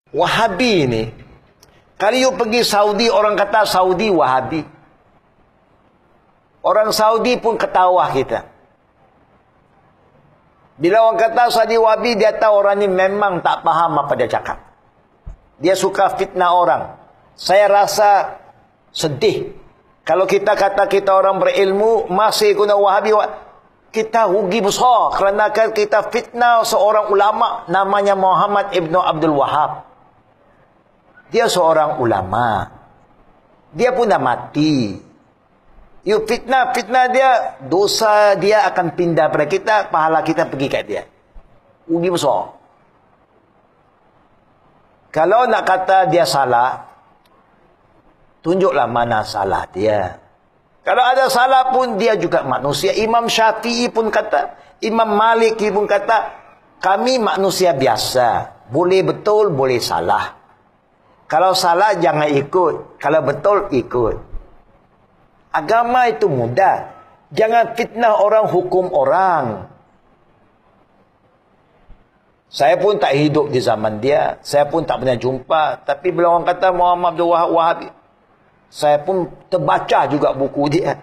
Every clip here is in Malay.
Wahabi ni, kalau you pergi Saudi, orang kata Saudi Wahabi. Orang Saudi pun ketawa kita. Bila orang kata Saudi Wahabi, dia tahu orang ni memang tak faham apa dia cakap. Dia suka fitnah orang. Saya rasa sedih. Kalau kita kata kita orang berilmu, masih guna Wahabi, kita rugi besar. Kerana kita fitnah seorang ulama, namanya Muhammad Ibn Abdul Wahab. Dia seorang ulama. Dia pun dah mati. You fitnah dia, dosa dia akan pindah pada kita, pahala kita pergi kat dia. Rugi besar. Kalau nak kata dia salah, tunjuklah mana salah dia. Kalau ada salah pun, dia juga manusia. Imam Syafi'i pun kata, Imam Maliki pun kata, kami manusia biasa. Boleh betul, boleh salah. Kalau salah, jangan ikut. Kalau betul, ikut. Agama itu mudah. Jangan fitnah orang, hukum orang. Saya pun tak hidup di zaman dia. Saya pun tak pernah jumpa. Tapi bila orang kata Muhammad Abdul Wahab Wahabi, saya pun terbaca juga buku dia.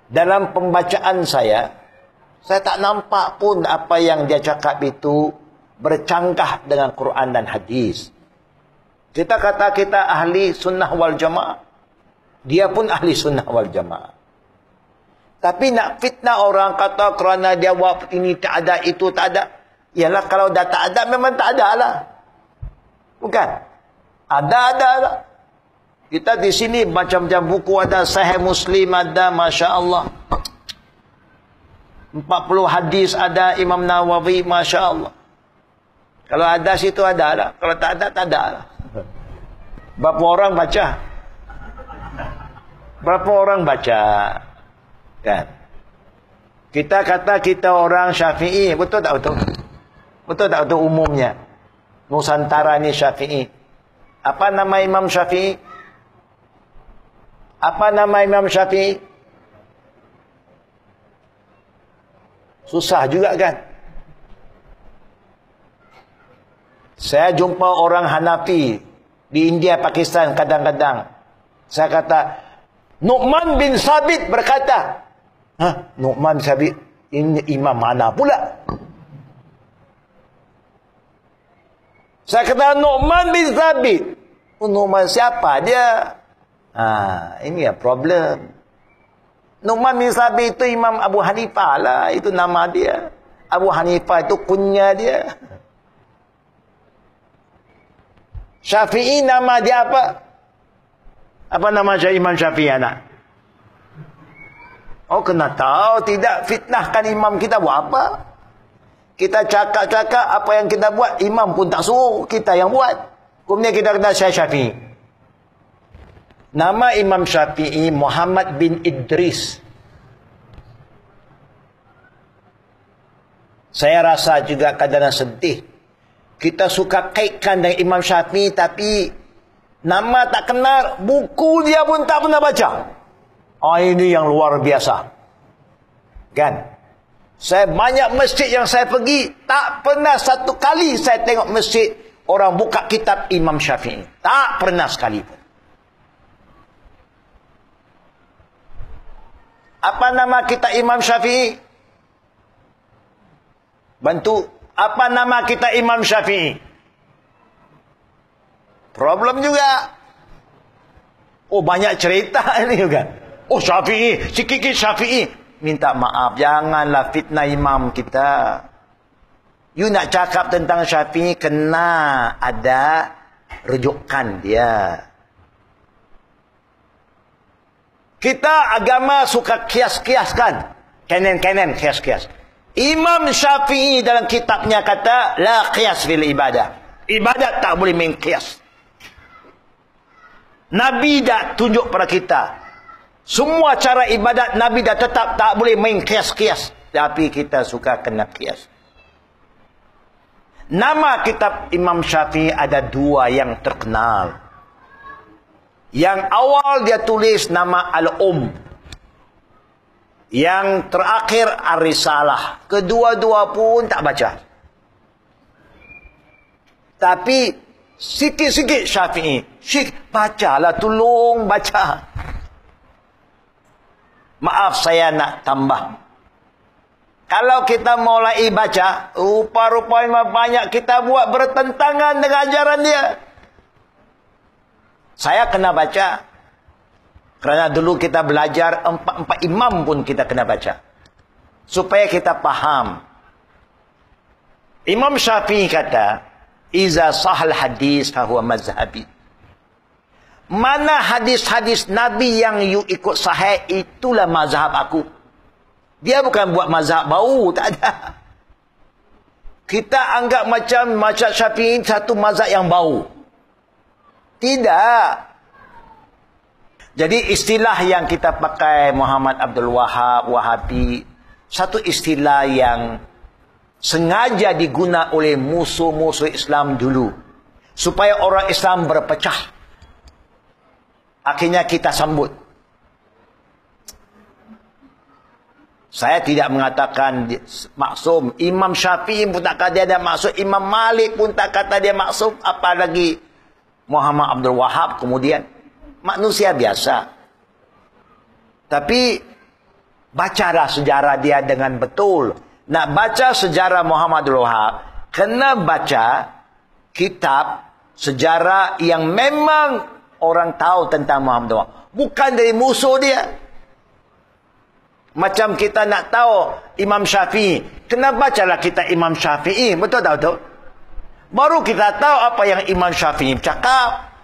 Dalam pembacaan saya tak nampak pun apa yang dia cakap itu bercanggah dengan Quran dan hadis. Kita kata kita ahli sunnah wal jamaah. Dia pun ahli sunnah wal jamaah. Tapi nak fitnah orang kata kerana dia buat ini tak ada, itu tak ada. Yalah, kalau dah tak ada, memang tak ada lah. Bukan? Ada lah. Kita di sini macam-macam buku ada. Sahih Muslim ada, Masya Allah. 40 hadis ada, Imam Nawawi, Masya Allah. Kalau ada situ ada lah. Kalau tak ada, tak ada lah. Berapa orang baca? Berapa orang baca? Kan? Kita kata kita orang Syafi'i. Betul tak betul? Betul tak betul umumnya? Nusantara ni Syafi'i. Apa nama Imam Syafi'i? Apa nama Imam Syafi'i? Susah juga kan? Saya jumpa orang Hanafi di India, Pakistan kadang-kadang. Saya kata, Nu'man bin Sabit berkata, Nu'man bin Sabit, ini imam mana pula? Saya kata, Nu'man bin Sabit. Nu'man siapa dia? Ini ya problem. Nu'man bin Sabit itu Imam Abu Hanifah lah. Itu nama dia. Abu Hanifah itu kunya dia. Syafi'i nama dia apa? Apa nama Imam Syafi'i anak? Oh, kena tahu. Tidak fitnahkan imam kita buat apa? Kita cakap-cakap apa yang kita buat, imam pun tak suruh, kita yang buat. Kemudian kita kata saya Syafi'i. Nama Imam Syafi'i Muhammad bin Idris. Saya rasa juga kadang-kadang sedih. Kita suka kaitkan dengan Imam Syafi'i, tapi nama tak kenal, buku dia pun tak pernah baca. Ini yang luar biasa. Kan? Saya banyak masjid yang saya pergi, tak pernah satu kali saya tengok masjid orang buka kitab Imam Syafi'i. Tak pernah sekali pun. Apa nama kita Imam Syafi'i? Bantu. Apa nama kita Imam Syafi'i? Problem juga. Oh, banyak cerita ini juga. Oh, Syafi'i, sikit-sikit Syafi'i. Minta maaf, janganlah fitnah imam kita. You nak cakap tentang Syafi'i, kena ada rujukan dia. Kita agama suka kias-kiaskan. Kanan-kanan kias-kias. Imam Syafi'i dalam kitabnya kata, la qiyas fil ibadah. Ibadat tak boleh main qiyas. Nabi dah tunjuk pada kita. Semua cara ibadat Nabi dah tetap tak boleh main qiyas-qiyas. Tapi kita suka kena qiyas. Nama kitab Imam Syafi'i ada dua yang terkenal. Yang awal dia tulis nama Al-Um. Yang terakhir Ar-Risalah. Kedua-dua pun tak baca. Tapi sikit-sikit Syafi'i. Syekh, bacalah, tolong baca. Maaf, saya nak tambah. Kalau kita mulai baca, rupa-rupanya banyak kita buat bertentangan dengan ajaran dia. Saya kena baca. Kerana dulu kita belajar empat imam pun kita kena baca. Supaya kita faham. Imam Syafi'i kata, Iza sahal hadis fahuwa mazhabi. Mana hadis-hadis Nabi yang you ikut sahih, itulah mazhab aku. Dia bukan buat mazhab baru, tak ada. Kita anggap macam Syafi'i satu mazhab yang baru. Tidak. Jadi istilah yang kita pakai Muhammad Abdul Wahab, Wahabi, satu istilah yang sengaja diguna oleh musuh-musuh Islam dulu. Supaya orang Islam berpecah. Akhirnya kita sambut. Saya tidak mengatakan maksum. Imam Syafi'i pun tak kata dia ada maksum. Imam Malik pun tak kata dia maksum. Apalagi Muhammad Abdul Wahab kemudian. Manusia biasa. Tapi bacalah sejarah dia dengan betul. Nak baca sejarah Muhammad Abdul Wahab, kena baca kitab sejarah yang memang orang tahu tentang Muhammad Abdul Wahab. Bukan dari musuh dia. Macam kita nak tahu Imam Syafi'i, kena bacalah kita Imam Syafi'i. Betul tak betul? Baru kita tahu apa yang Imam Syafi'i cakap.